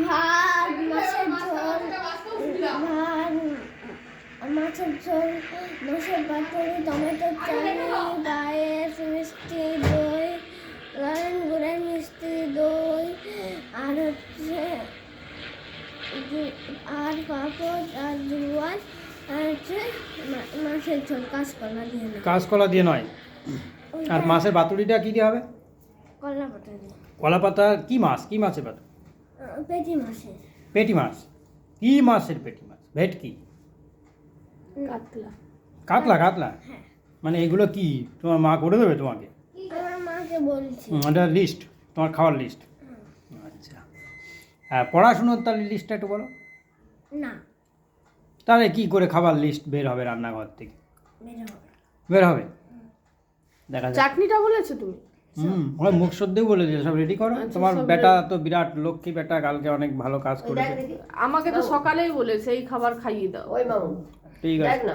ভাত, মাছের ঝোল, মাছের ঝোল, মাছের পাতুরি, টমেটো চাটনি, পায়েস, মিষ্টি দই, নলেন গুড়ের মিষ্টি দই, আর হচ্ছে আর পাঁপড় আর জোয়ান, আর হচ্ছে মাছের ঝোল কাঁচকলা দিয়ে না, কাঁচকলা দিয়ে নয়। আর মাছের পাতুরিটা কী দিয়ে হবে? কলা পাতা দিয়ে, কলা পাতা। কি মাছ? কি মাছের পাতুরি? পেটি মাছের। পেটি মাছ? কি মাছের পেটি মাছ? ভেটকি? কাতলা। কাতলা? কাতলা হ্যাঁ, মানে এগুলো কি তোমার মা করে দেবে তোমাকে? আমার মাকে বলছি। এটা লিস্ট, তোমার খাওয়ার লিস্ট? আচ্ছা। হ্যাঁ, পড়াশুনোর তাহলে লিস্টটা একটু বলো। না, তাহলে কি করে খাবার লিস্ট বের হবে রান্নাঘর থেকে? বের হবে। বের হবে, দেখা যাক। চাটনিটা বলেছো তুমি? ওরা মুখ সদ্যেই বলে দিয়ে সব রেডি করো। তোমার বেটা তো বিরাট লক্ষ্মী বেটা, কালকে অনেক ভালো কাজ করেছে। আমাকে তো সকালেই বলেছে এই খাবার খাইয়ে দাও। ঠিক আছে।